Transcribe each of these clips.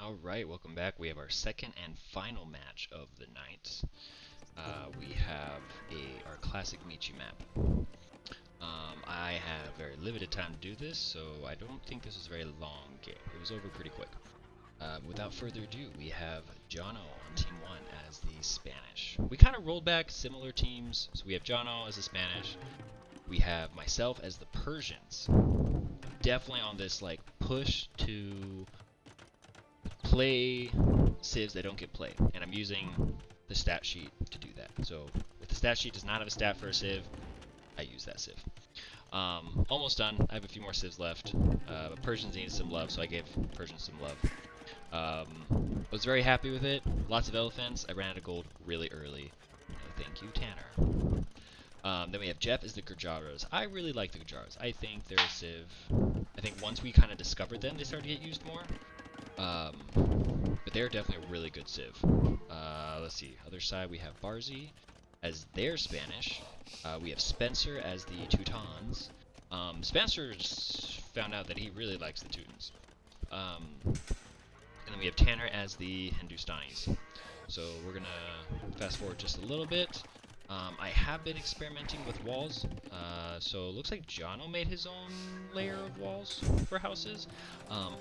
Alright, welcome back. We have our second and final match of the night. We have our classic Michi map. I have very limited time to do this, so I don't think this was a very long game. It was over pretty quick. Without further ado, we have Jono on Team 1 as the Spanish. We kind of rolled back similar teams, so we have Jono as the Spanish. We have myself as the Persians. Definitely on this like push to play civs that don't get played, and I'm using the stat sheet to do that. So if the stat sheet does not have a stat for a civ, I use that civ. Almost done. I have a few more civs left. But Persians needed some love, so I gave Persians some love. Was very happy with it. Lots of elephants. I ran out of gold really early. Thank you, Tanner. Then we have Jeff as the Gujaras. I really like the Gujaras. I think they're a civ. I think once we kind of discovered them, they started to get used more. But they're definitely a really good civ. Let's see. Other side we have Barzi as their Spanish. We have Spencer as the Teutons. Spencer just found out that he really likes the Teutons. And then we have Tanner as the Hindustanis. So we're gonna fast forward just a little bit. I have been experimenting with walls, so it looks like Jono made his own layer of walls for houses.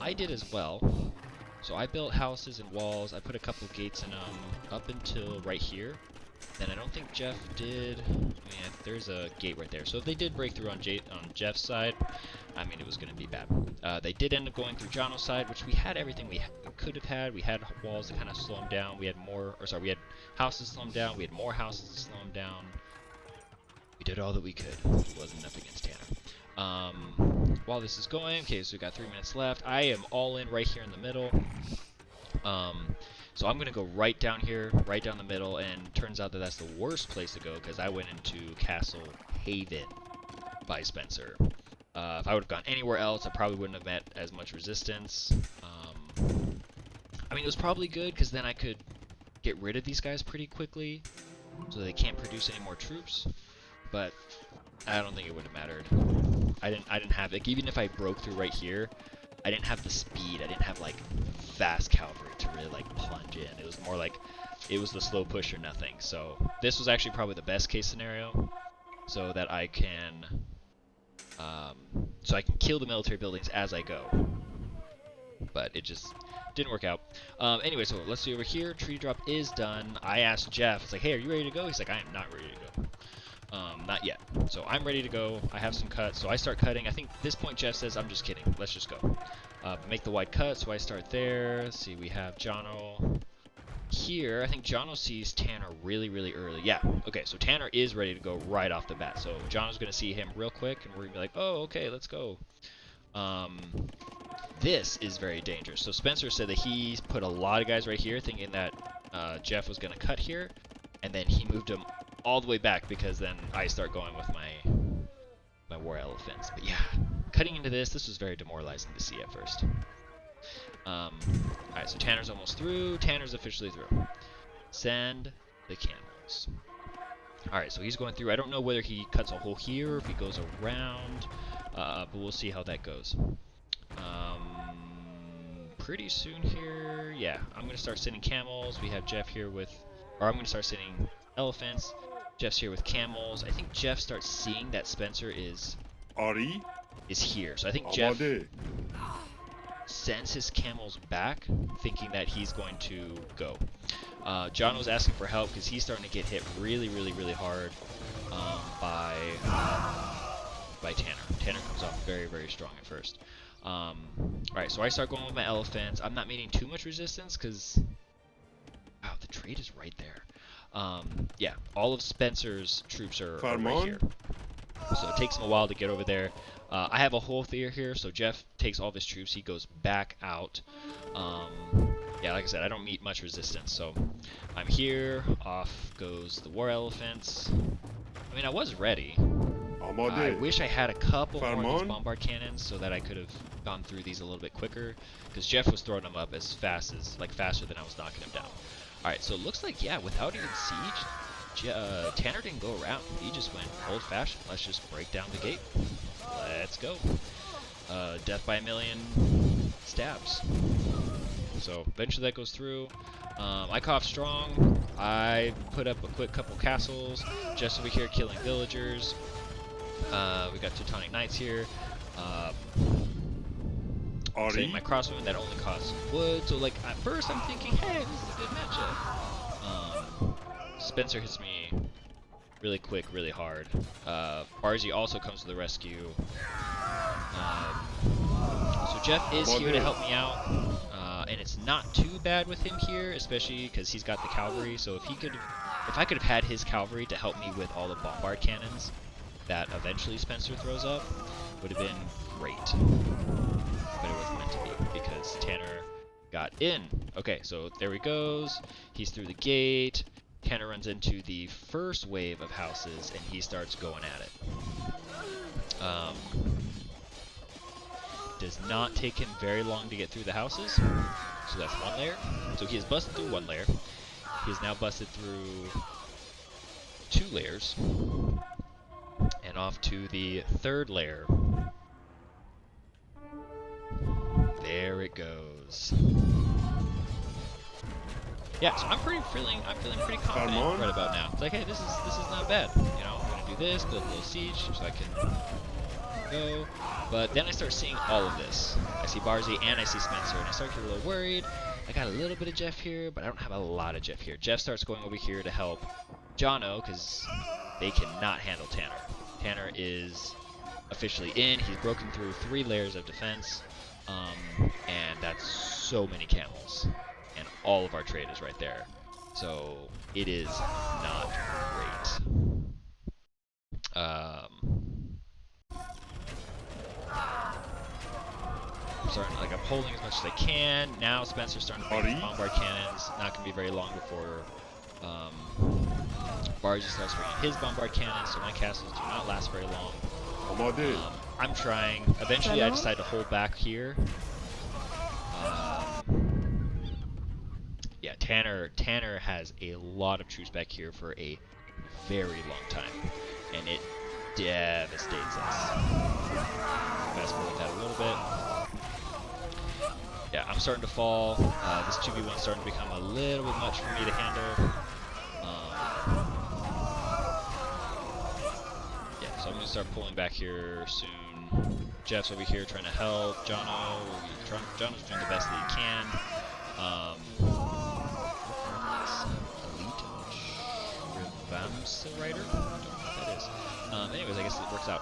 I did as well. So I built houses and walls. I put a couple gates in them up until right here. Then I don't think Jeff did. I mean, there's a gate right there. So if they did break through on Jeff's side, I mean, it was going to be bad. They did end up going through Jono's side, which we had everything we could have had. We had walls to kind of slow them down. We had we had houses to slow them down. We had more houses to slow them down. We did all that we could. It wasn't enough against Tanner. While this is going, okay, so we got 3 minutes left. I am all in right here in the middle. So I'm going to go right down here, right down the middle, and turns out that that's the worst place to go because I went into Castle Haven by Spencer. If I would have gone anywhere else, I probably wouldn't have met as much resistance. I mean, it was probably good because then I could get rid of these guys pretty quickly so they can't produce any more troops, but I don't think it would have mattered. I didn't have, like, even if I broke through right here, I didn't have the speed. I didn't have like fast cavalry to really like plunge in. It was more like it was the slow push or nothing. So this was actually probably the best case scenario, so that I can kill the military buildings as I go. But it just didn't work out. Anyway, so let's see over here. Tree drop is done. I asked Jeff, it's like, hey, are you ready to go? He's like, I am not ready to go. Not yet. So I'm ready to go. I have some cuts. So I start cutting. I think at this point Jeff says, I'm just kidding. Let's just go. Make the wide cut. So I start there. Let's see, we have Jono here. I think Jono sees Tanner really, really early. Yeah. Okay, so Tanner is ready to go right off the bat. So Jono's going to see him real quick, and we're going to be like, oh, okay, let's go. This is very dangerous. So Spencer said that he put a lot of guys right here thinking that Jeff was going to cut here, and then he moved him all the way back because then I start going with my war elephants. But yeah, cutting into this was very demoralizing to see at first. Alright, so Tanner's almost through. Tanner's officially through. Send the camels. Alright, so he's going through. I don't know whether he cuts a hole here or if he goes around, but we'll see how that goes. Pretty soon here, yeah, I'm going to start sending camels. We have Jeff here with, or I'm going to start sending elephants. Jeff's here with camels. I think Jeff starts seeing that Spencer is here. So I think Jeff sends his camels back, thinking that he's going to go. John was asking for help because he's starting to get hit really, really, really hard by Tanner. Tanner comes off very, very strong at first. Alright, so I start going with my elephants. I'm not meeting too much resistance because, wow, the trade is right there. Yeah, all of Spencer's troops are right here. So it takes him a while to get over there. I have a hole here, so Jeff takes all of his troops. He goes back out. Yeah, like I said, I don't meet much resistance, so I'm here. Off goes the war elephants. I mean, I was ready. I wish I had a couple more of these bombard cannons so that I could have gone through these a little bit quicker, because Jeff was throwing them up as fast as, like, faster than I was knocking them down. Alright, so it looks like, yeah, without even siege, Tanner didn't go around. He just went old-fashioned. Let's just break down the gate. Let's go. Death by a million stabs. So eventually that goes through. I cough strong. I put up a quick couple castles. Just over here killing villagers. We got Teutonic Knights here. Setting my crossbow that only costs wood. So like at first I'm thinking, hey, this is a good matchup. Spencer hits me really quick, really hard. Barzy also comes to the rescue. So Jeff is here to help me out, and it's not too bad with him here, especially because he's got the cavalry. So if I could have had his cavalry to help me with all the bombard cannons that eventually Spencer throws up, would have been great. But it wasn't meant to be because Tanner got in. Okay, so there he goes. He's through the gate. Tanner runs into the first wave of houses, and he starts going at it. Does not take him very long to get through the houses. So that's one layer. So he has busted through one layer. He has now busted through 2 layers. And off to the 3rd layer. There it goes. Yeah, so I'm feeling pretty confident right about now. It's like, hey, this is not bad. You know, I'm gonna do this, build a little siege so I can go. But then I start seeing all of this. I see Barzy and I see Spencer, and I start to get a little worried. I got a little bit of Jeff here, but I don't have a lot of Jeff here. Jeff starts going over here to help Jono because they cannot handle Tanner. Tanner is officially in. He's broken through 3 layers of defense, and that's so many camels. And all of our trade is right there. So it is not great. I'm holding as much as I can. Now Spencer's starting to bring his bombard cannons. Not going to be very long before Barzy starts bringing his bombard cannons, so my castles do not last very long. I'm trying. Eventually I decide to hold back here. Yeah, Tanner has a lot of troops back here for a very long time, and it devastates us. Fast forward that a little bit. Yeah, I'm starting to fall. This 2v1 is starting to become a little bit much for me to handle. Yeah, so I'm going to start pulling back here soon. Jeff's over here trying to help. Jono's doing the best that he can. Elite Writer? Don't know what that is. Anyways, I guess it works out.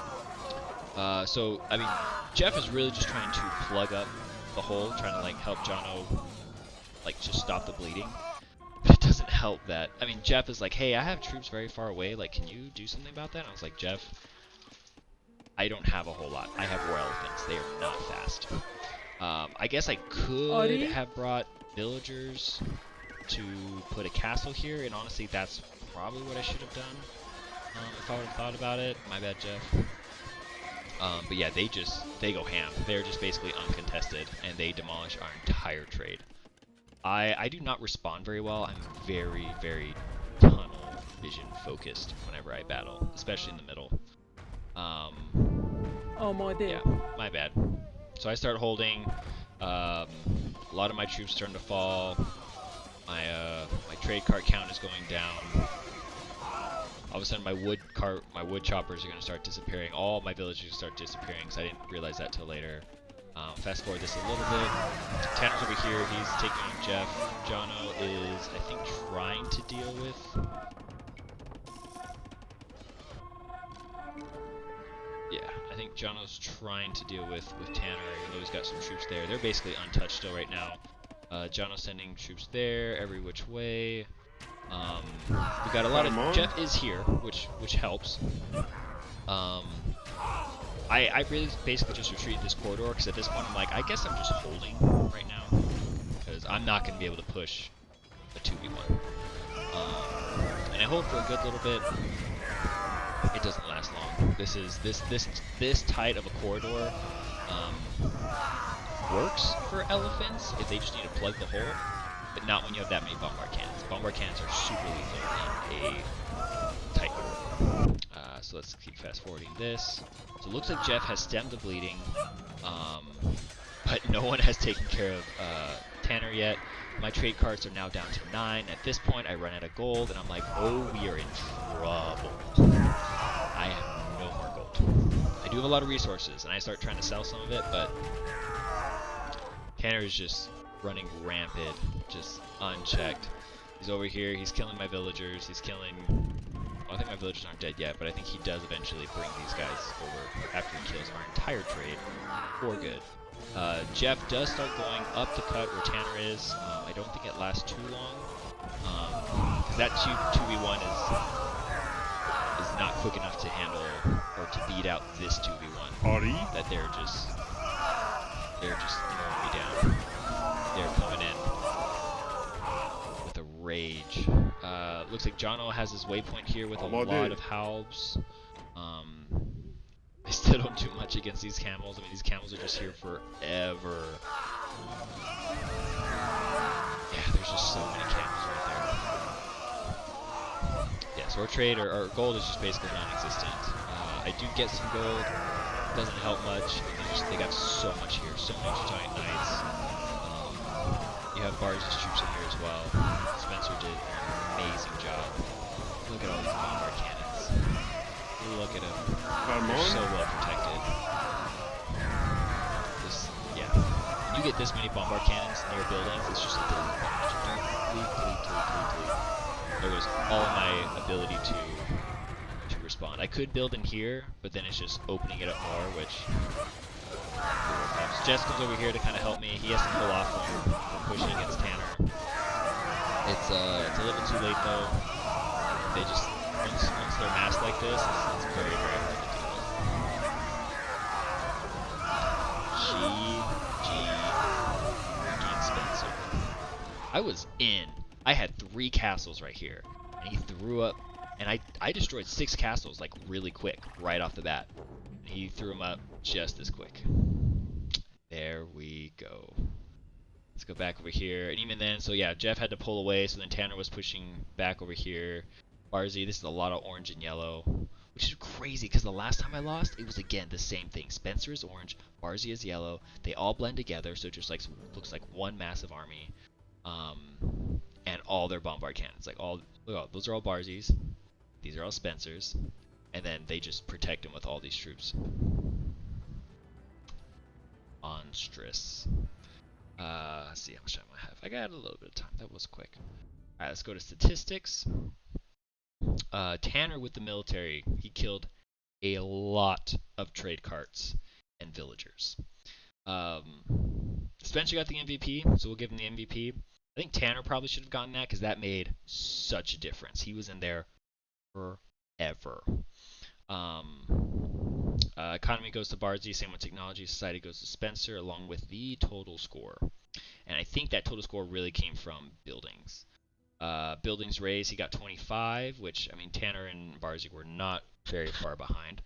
So, I mean, Jeff is really just trying to plug up the hole, trying to, like, help Jono, like, just stop the bleeding. But it doesn't help that. I mean, Jeff is like, hey, I have troops very far away. Like, can you do something about that? And I was like, Jeff, I don't have a whole lot. I have war elephants. They are not fast. I guess I could have brought villagers to put a castle here, and honestly, that's probably what I should have done if I would have thought about it. My bad, Jeff. But yeah, they go ham. They're just basically uncontested, and they demolish our entire trade. I do not respond very well. I'm very, very tunnel vision focused whenever I battle, especially in the middle. Oh my dear. Yeah, my bad. So I start holding. A lot of my troops starting to fall. My trade cart count is going down. All of a sudden, my wood choppers are going to start disappearing. All my villages start disappearing, because I didn't realize that till later. Fast forward this a little bit. Tanner's over here. He's taking on Jeff. Jono is, I think, trying to deal with. Yeah, I think Jono's trying to deal with Tanner, even though he's got some troops there. They're basically untouched still right now. Jono's sending troops there, every which way. We got a lot of. Jeff is here, which helps. I really basically just retreated this corridor because at this point I'm like, I guess I'm just holding right now because I'm not going to be able to push a 2v1. And I hold for a good little bit. It doesn't last long. This tight of a corridor works for elephants if they just need to plug the hole, but not when you have that many bombard cannons. Bombard cannons are super lethal in a tight corridor. So let's keep fast forwarding this. So it looks like Jeff has stemmed the bleeding. but no one has taken care of Tanner yet. My trade carts are now down to 9. At this point, I run out of gold, and I'm like, oh, we are in trouble. I have no more gold. I do have a lot of resources, and I start trying to sell some of it, but Tanner is just running rampant, just unchecked. He's over here, he's killing my villagers, he's killing... Well, I think my villagers aren't dead yet, but I think he does eventually bring these guys over after he kills our entire trade for good. Jeff does start going up the cut where Tanner is. I don't think it lasts too long, because that 2v1 is not quick enough to handle or to beat out this 2v1. Party? That they're just throwing me down. They're coming in with a rage. Looks like Jono has his waypoint here with a lot of halbs. I still don't do much against these camels. I mean, these camels are just here forever. Yeah, there's just so many camels right there. Yeah, so our trade, our gold is just basically non-existent. I do get some gold. Doesn't help much. They got so much here. So many giant knights. You have Barzy's troops in here as well. Spencer did an amazing job. Look at all these bombard cannons. Look at them. They're so well protected. Yeah. When you get this many bombard cannons near buildings, it's just like there goes all of my ability to respond. I could build in here, but then it's just opening it up more, which helps. Jess comes over here to kind of help me. He has to pull off from pushing against Tanner. It's a little too late though. They just once they're massed like this, it's very, very hard to deal with. GG Spencer. I was in. I had 3 castles right here, and he threw up, and I destroyed 6 castles like really quick right off the bat. And he threw them up just as quick. There we go. Let's go back over here, and even then, so yeah, Jeff had to pull away, so then Tanner was pushing back over here. Barzy, this is a lot of orange and yellow, which is crazy because the last time I lost, it was again the same thing. Spencer is orange, Barzy is yellow. They all blend together, so it just like looks like one massive army. And all their bombard cannons, like all, look, those are all Barzies. These are all Spencers, and then they just protect him with all these troops. Monstrous. Let's see how much time I have. I got a little bit of time. That was quick. Alright, let's go to statistics. Tanner with the military, he killed a lot of trade carts and villagers. Spencer got the MVP, so we'll give him the MVP. I think Tanner probably should have gotten that because that made such a difference. He was in there forever. Economy goes to Barzy, same with technology. Society goes to Spencer, along with the total score. And I think that total score really came from buildings. Buildings raised, he got 25, which, I mean, Tanner and Barzy were not very far behind.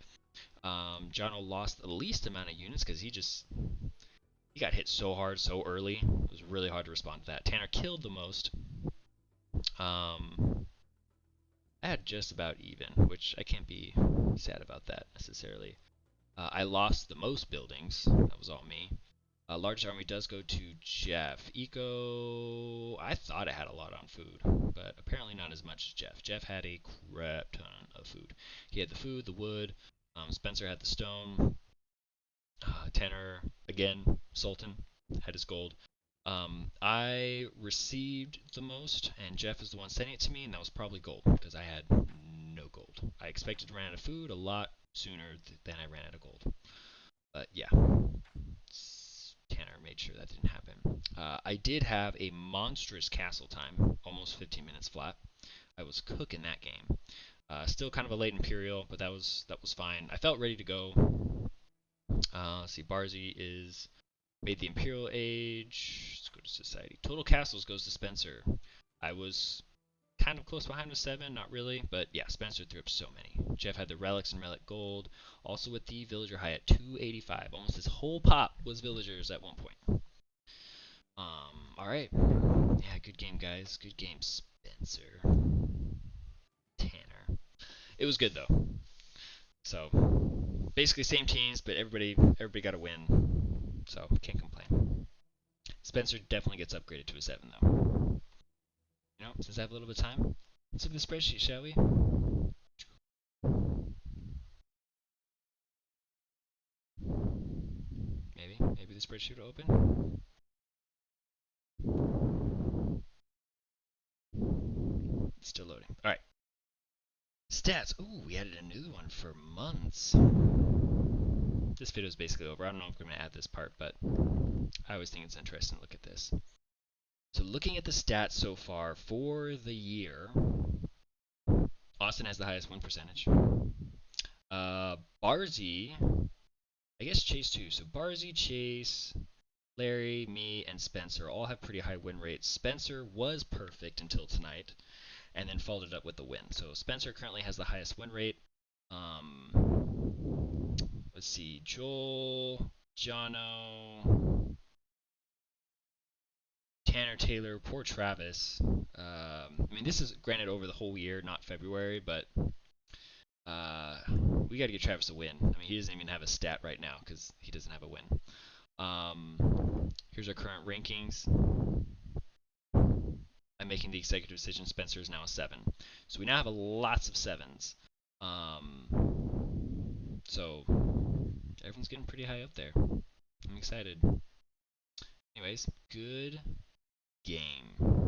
Jono lost the least amount of units because he got hit so hard so early. It was really hard to respond to that. Tanner killed the most. I had just about even, which I can't be sad about that necessarily. I lost the most buildings. That was all me. Largest army does go to Jeff. Eco, I thought I had a lot on food, but apparently not as much as Jeff. Jeff had a crap ton of food. He had the food, the wood. Spencer had the stone. Tanner, again, Sultan, had his gold. I received the most, and Jeff is the one sending it to me, and that was probably gold, because I had no gold. I expected to run out of food a lot sooner than I ran out of gold. But yeah, Tanner made sure that didn't happen. I did have a monstrous castle time, almost 15 minutes flat. I was cooking that game. Still kind of a late Imperial, but that was fine. I felt ready to go. Let's see, Barzy is made the Imperial Age. Let's go to Society. Total castles goes to Spencer. I was kind of close behind with 7, not really, but yeah, Spencer threw up so many. Jeff had the relics and relic gold, also with the villager high at 285. Almost his whole pop was villagers at one point. Alright. Yeah, good game, guys. Good game, Spencer. Tanner. It was good, though. So, basically same teams, but everybody got a win. So, can't complain. Spencer definitely gets upgraded to a 7, though. You know, since I have a little bit of time, let's look at the spreadsheet, shall we? Maybe the spreadsheet will open. It's still loading. All right. Stats. Ooh, we added a new one for months. This video is basically over. I don't know if I'm going to add this part, but I always think it's interesting to look at this. So looking at the stats so far for the year, Austin has the highest win percentage. Barzy, I guess Chase too. So Barzy, Chase, Larry, me, and Spencer all have pretty high win rates. Spencer was perfect until tonight, and then followed it up with the win. So Spencer currently has the highest win rate. Let's see, Joel, Jono, Tanner Taylor, poor Travis. I mean, this is granted over the whole year, not February, but uh, we got to get Travis a win. I mean, he doesn't even have a stat right now because he doesn't have a win. Here's our current rankings. I'm making the executive decision. Spencer is now a 7. So we now have lots of 7s. So everyone's getting pretty high up there. I'm excited. Anyways, good game.